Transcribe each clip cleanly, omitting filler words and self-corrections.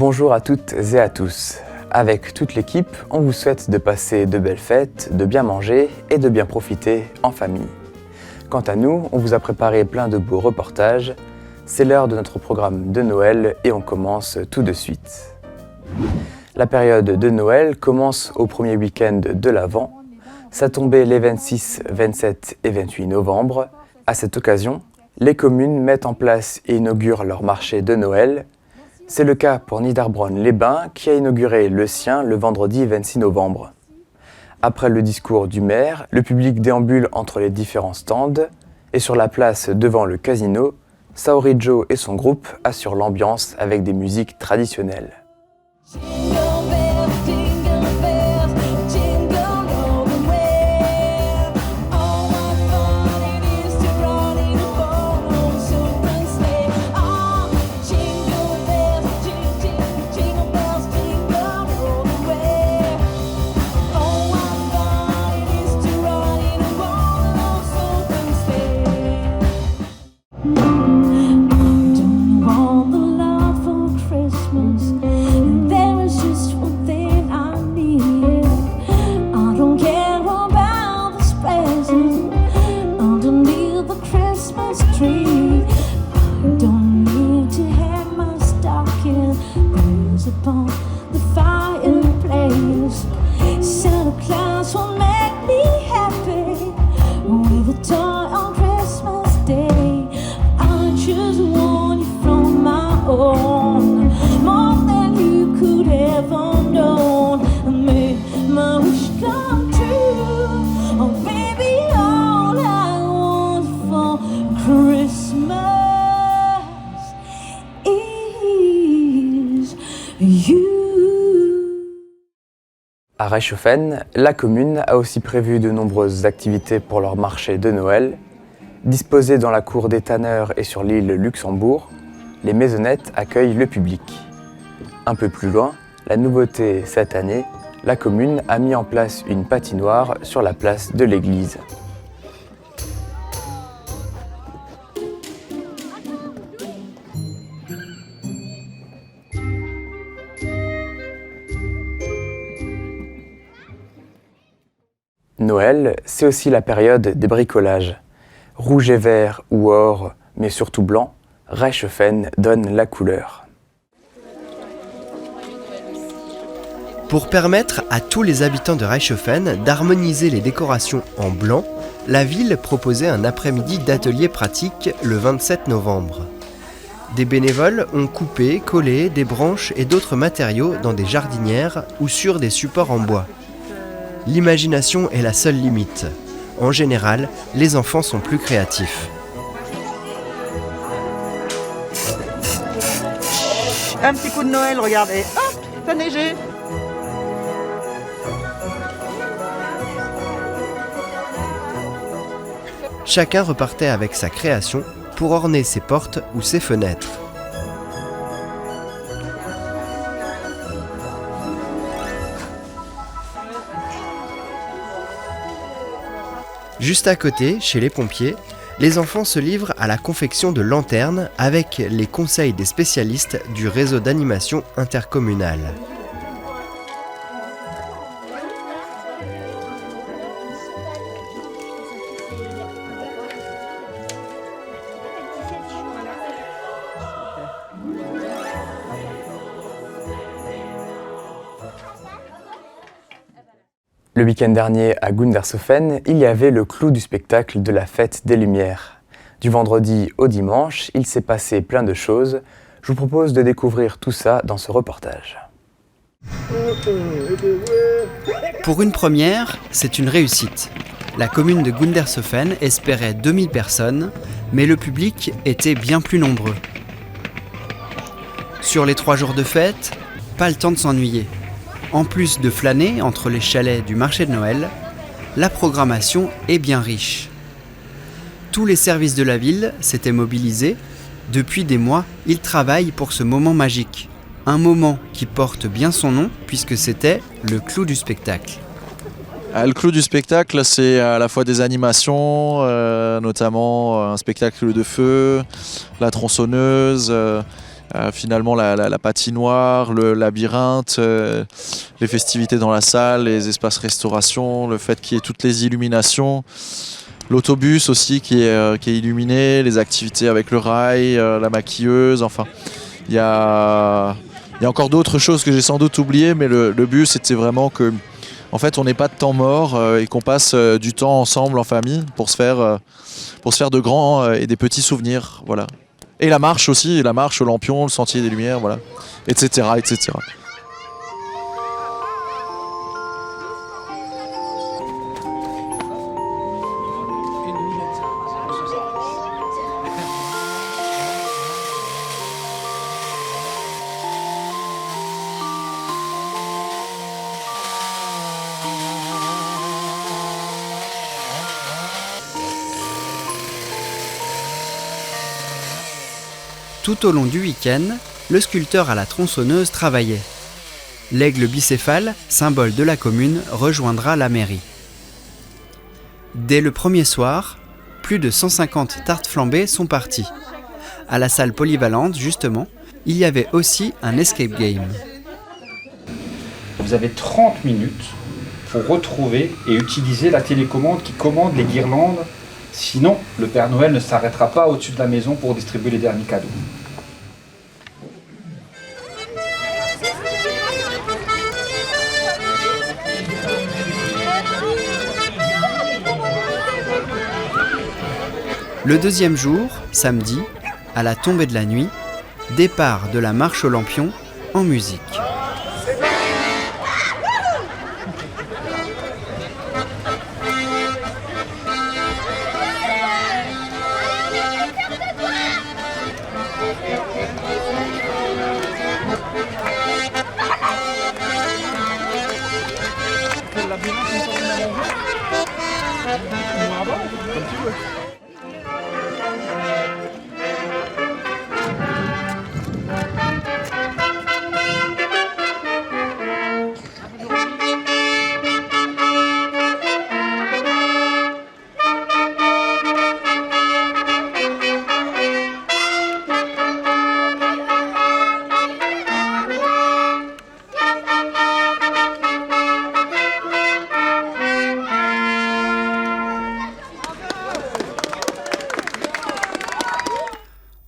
Bonjour à toutes et à tous. Avec toute l'équipe, on vous souhaite de passer de belles fêtes, de bien manger et de bien profiter en famille. Quant à nous, on vous a préparé plein de beaux reportages. C'est l'heure de notre programme de Noël et on commence tout de suite. La période de Noël commence au premier week-end de l'Avent. Ça tombait les 26, 27 et 28 novembre. À cette occasion, les communes mettent en place et inaugurent leur marché de Noël. C'est le cas pour Niederbronn-les-Bains qui a inauguré le sien le vendredi 26 novembre. Après le discours du maire, le public déambule entre les différents stands et sur la place devant le casino, Saori Joe et son groupe assurent l'ambiance avec des musiques traditionnelles. À Reichshoffen, la commune a aussi prévu de nombreuses activités pour leur marché de Noël. Disposées dans la cour des tanneurs et sur l'île Luxembourg, les maisonnettes accueillent le public. Un peu plus loin, la nouveauté cette année, la commune a mis en place une patinoire sur la place de l'église. Noël, c'est aussi la période des bricolages. Rouge et vert ou or, mais surtout blanc, Reichshoffen donne la couleur. Pour permettre à tous les habitants de Reichshoffen d'harmoniser les décorations en blanc, la ville proposait un après-midi d'atelier pratique le 27 novembre. Des bénévoles ont coupé, collé des branches et d'autres matériaux dans des jardinières ou sur des supports en bois. L'imagination est la seule limite. En général, les enfants sont plus créatifs. Un petit coup de Noël, regardez, hop, ça neigé. Chacun repartait avec sa création pour orner ses portes ou ses fenêtres. Juste à côté, chez les pompiers, les enfants se livrent à la confection de lanternes avec les conseils des spécialistes du réseau d'animation intercommunal. Le week-end dernier à Gundershofen, il y avait le clou du spectacle de la fête des Lumières. Du vendredi au dimanche, il s'est passé plein de choses. Je vous propose de découvrir tout ça dans ce reportage. Pour une première, c'est une réussite. La commune de Gundershofen espérait 2000 personnes, mais le public était bien plus nombreux. Sur les 3 jours de fête, pas le temps de s'ennuyer. En plus de flâner entre les chalets du marché de Noël, la programmation est bien riche. Tous les services de la ville s'étaient mobilisés. Depuis des mois, ils travaillent pour ce moment magique. Un moment qui porte bien son nom puisque c'était le clou du spectacle. Le clou du spectacle, c'est à la fois des animations, notamment un spectacle de feu, la tronçonneuse, finalement la patinoire, le labyrinthe, les festivités dans la salle, les espaces restauration, le fait qu'il y ait toutes les illuminations, l'autobus aussi qui est illuminé, les activités avec le rail, la maquilleuse, enfin il y a encore d'autres choses que j'ai sans doute oubliées, mais le but c'était vraiment que en fait on n'ait pas de temps mort et qu'on passe du temps ensemble en famille pour se faire de grands et des petits souvenirs, voilà. Et la marche aussi, la marche au Lampion, le Sentier des Lumières, voilà, etc., etc. Tout au long du week-end, le sculpteur à la tronçonneuse travaillait. L'aigle bicéphale, symbole de la commune, rejoindra la mairie. Dès le premier soir, plus de 150 tartes flambées sont parties. À la salle polyvalente, justement, il y avait aussi un escape game. Vous avez 30 minutes pour retrouver et utiliser la télécommande qui commande les guirlandes. Sinon, le Père Noël ne s'arrêtera pas au-dessus de la maison pour distribuer les derniers cadeaux. Le deuxième jour, samedi, à la tombée de la nuit, départ de la marche au Lampion en musique.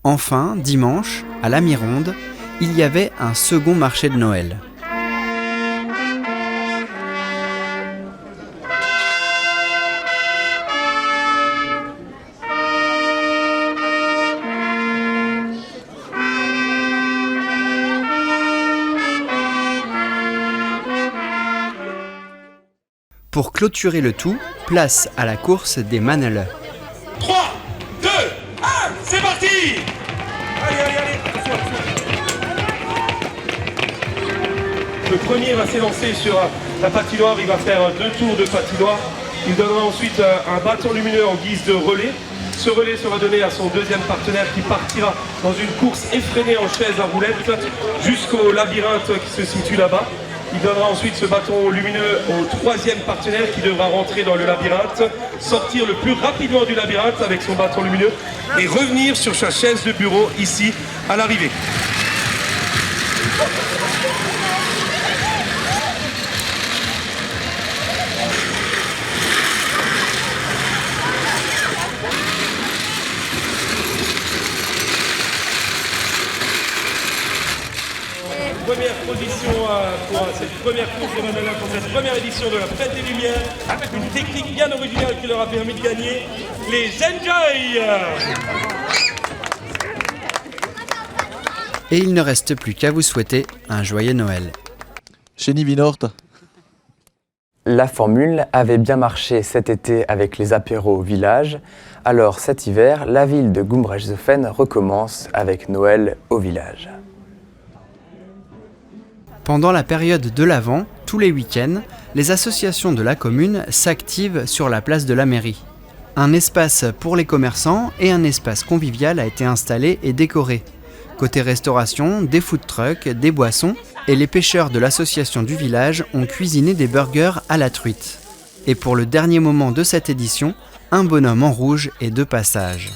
Enfin, dimanche, à la Mi-Ronde, il y avait un second marché de Noël. Pour clôturer le tout, place à la course des Manele. 3, 2, 1, c'est parti! Allez. Le premier va s'élancer sur la patinoire, il va faire 2 tours de patinoire. Il donnera ensuite un bâton lumineux en guise de relais. Ce relais sera donné à son deuxième partenaire qui partira dans une course effrénée en chaise à roulettes jusqu'au labyrinthe qui se situe là-bas. Il donnera ensuite ce bâton lumineux au troisième partenaire qui devra rentrer dans le labyrinthe, sortir le plus rapidement du labyrinthe avec son bâton lumineux et revenir sur sa chaise de bureau ici à l'arrivée. Première position pour cette première course de Manala, pour cette première édition de la Fête des Lumières, une technique bien originale qui leur a permis de gagner les Enjoy. Et il ne reste plus qu'à vous souhaiter un joyeux Noël. Chez Nivinorte. La formule avait bien marché cet été avec les apéros au village, alors cet hiver, la ville de Gumbrechtshofen recommence avec Noël au village. Pendant la période de l'Avent, tous les week-ends, les associations de la commune s'activent sur la place de la mairie. Un espace pour les commerçants et un espace convivial a été installé et décoré. Côté restauration, des food trucks, des boissons, et les pêcheurs de l'association du village ont cuisiné des burgers à la truite. Et pour le dernier moment de cette édition, un bonhomme en rouge est de passage.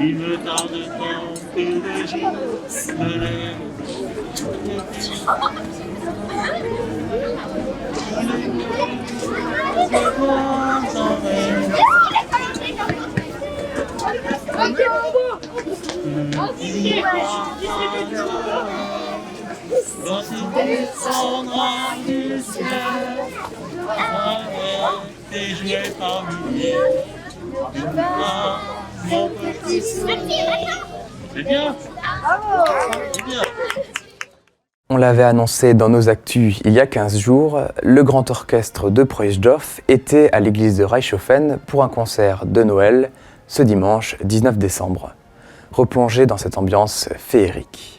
Il me tarde tant que le jour se lève. Quand il descendra du ciel, avec des jouets par milliers, mon petit sourire. C'est bien. C'est bien. On l'avait annoncé dans nos actus il y a 15 jours, le grand orchestre de Preußdorf était à l'église de Reichshofen pour un concert de Noël ce dimanche 19 décembre. Replongez dans cette ambiance féerique.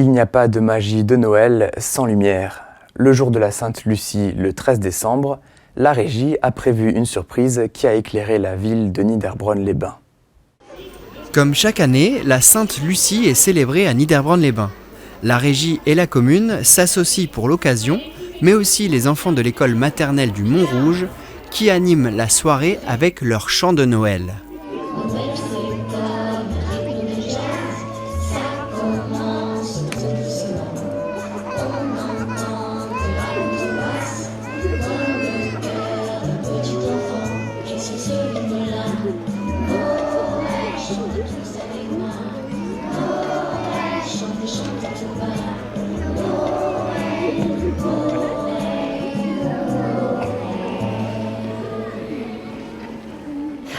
Il n'y a pas de magie de Noël sans lumière. Le jour de la Sainte Lucie, le 13 décembre, la régie a prévu une surprise qui a éclairé la ville de Niederbronn-les-Bains. Comme chaque année, la Sainte Lucie est célébrée à Niederbronn-les-Bains. La régie et la commune s'associent pour l'occasion, mais aussi les enfants de l'école maternelle du Mont-Rouge qui animent la soirée avec leur chant de Noël.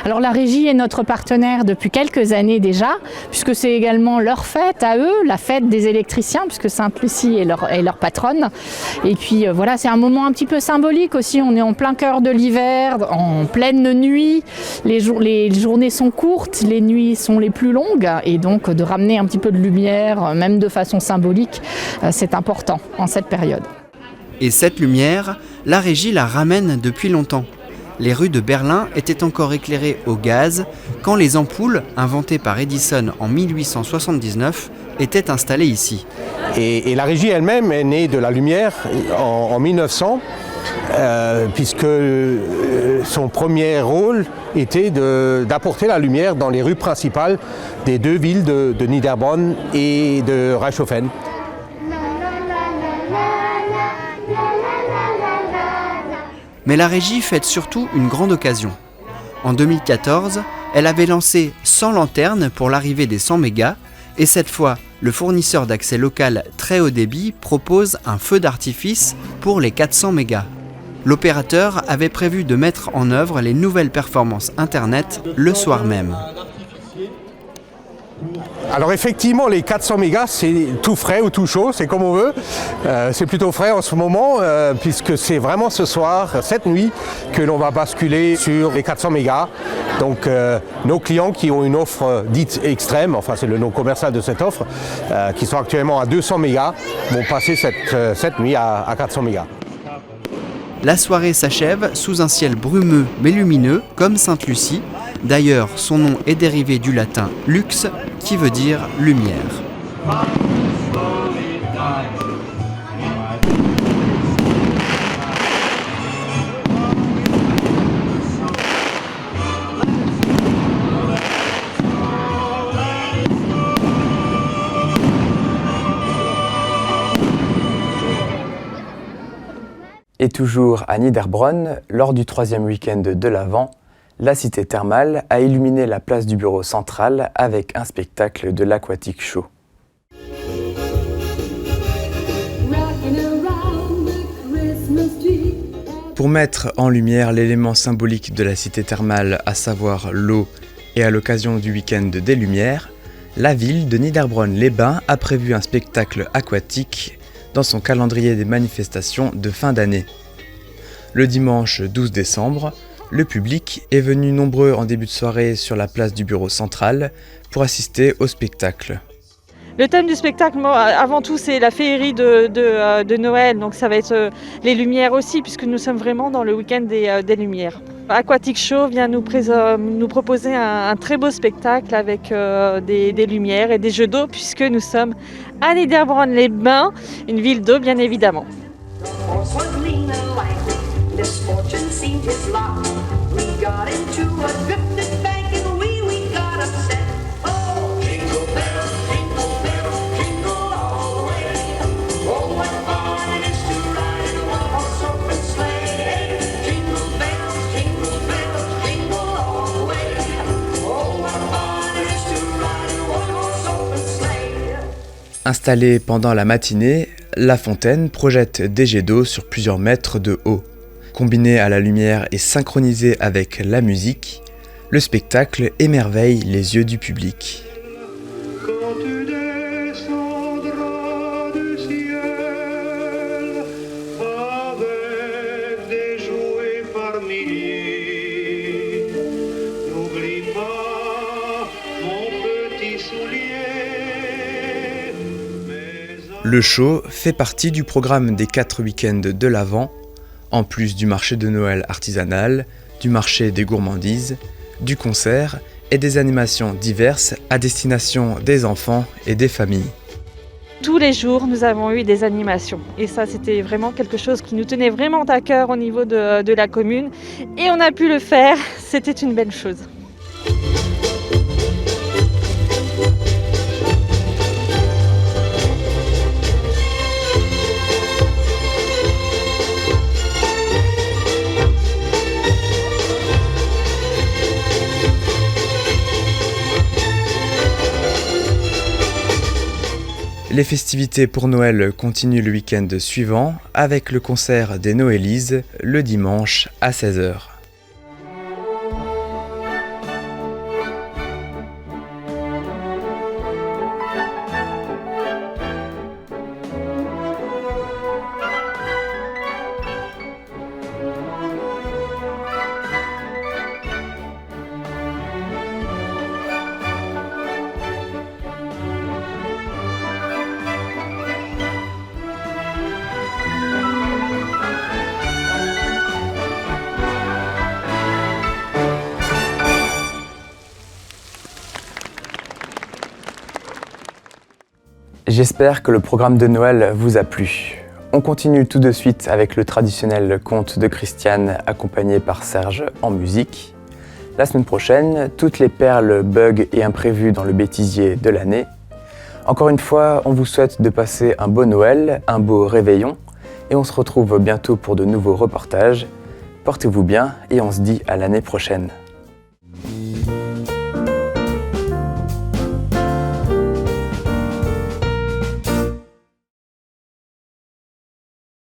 Alors la régie est notre partenaire depuis quelques années déjà, puisque c'est également leur fête à eux, la fête des électriciens, puisque Sainte-Lucie est leur patronne. Et puis voilà, c'est un moment un petit peu symbolique aussi, on est en plein cœur de l'hiver, en pleine nuit, les journées sont courtes, les nuits sont les plus longues, et donc de ramener un petit peu de lumière, même de façon symbolique, c'est important en cette période. Et cette lumière, la régie la ramène depuis longtemps. Les rues de Berlin étaient encore éclairées au gaz quand les ampoules, inventées par Edison en 1879, étaient installées ici. Et la régie elle-même est née de la lumière en 1900, puisque son premier rôle était d'apporter la lumière dans les rues principales des deux villes de Niederbronn et de Reichshofen. Mais la régie fête surtout une grande occasion. En 2014, elle avait lancé 100 lanternes pour l'arrivée des 100 mégas, et cette fois, le fournisseur d'accès local très haut débit propose un feu d'artifice pour les 400 mégas. L'opérateur avait prévu de mettre en œuvre les nouvelles performances Internet le soir même. Alors effectivement, les 400 mégas, c'est tout frais ou tout chaud, c'est comme on veut. C'est plutôt frais en ce moment, puisque c'est vraiment ce soir, cette nuit, que l'on va basculer sur les 400 mégas. Donc nos clients qui ont une offre dite extrême, enfin c'est le nom commercial de cette offre, qui sont actuellement à 200 mégas, vont passer cette nuit à 400 mégas. La soirée s'achève sous un ciel brumeux mais lumineux, comme Sainte-Lucie. D'ailleurs, son nom est dérivé du latin lux, qui veut dire lumière. Et toujours à Niederbronn, lors du 3e week-end de l'Avent, la cité thermale a illuminé la place du bureau central avec un spectacle de l'Aquatic Show. Pour mettre en lumière l'élément symbolique de la cité thermale, à savoir l'eau, et à l'occasion du week-end des Lumières, la ville de Niederbronn-les-Bains a prévu un spectacle aquatique dans son calendrier des manifestations de fin d'année. Le dimanche 12 décembre, le public est venu nombreux en début de soirée sur la place du bureau central pour assister au spectacle. Le thème du spectacle, avant tout, c'est la féerie de Noël, donc ça va être les lumières aussi, puisque nous sommes vraiment dans le week-end des lumières. Aquatic Show vient nous proposer un très beau spectacle avec des lumières et des jeux d'eau, puisque nous sommes à Niederbronn-les-Bains, une ville d'eau bien évidemment. Installée pendant la matinée, la fontaine projette des jets d'eau sur plusieurs mètres de haut. Combiné à la lumière et synchronisé avec la musique, le spectacle émerveille les yeux du public. Quand tu descendras du ciel avec des jouets par milliers, n'oublie pas mon petit soulier. Le show fait partie du programme des 4 week-ends de l'Avent, en plus du marché de Noël artisanal, du marché des gourmandises, du concert et des animations diverses à destination des enfants et des familles. Tous les jours, nous avons eu des animations et ça, c'était vraiment quelque chose qui nous tenait vraiment à cœur au niveau de la commune et on a pu le faire, c'était une belle chose. Les festivités pour Noël continuent le week-end suivant avec le concert des Noélises le dimanche à 16h. J'espère que le programme de Noël vous a plu. On continue tout de suite avec le traditionnel conte de Christiane accompagné par Serge en musique. La semaine prochaine, toutes les perles, bugs et imprévus dans le bêtisier de l'année. Encore une fois, on vous souhaite de passer un beau Noël, un beau réveillon et on se retrouve bientôt pour de nouveaux reportages. Portez-vous bien et on se dit à l'année prochaine.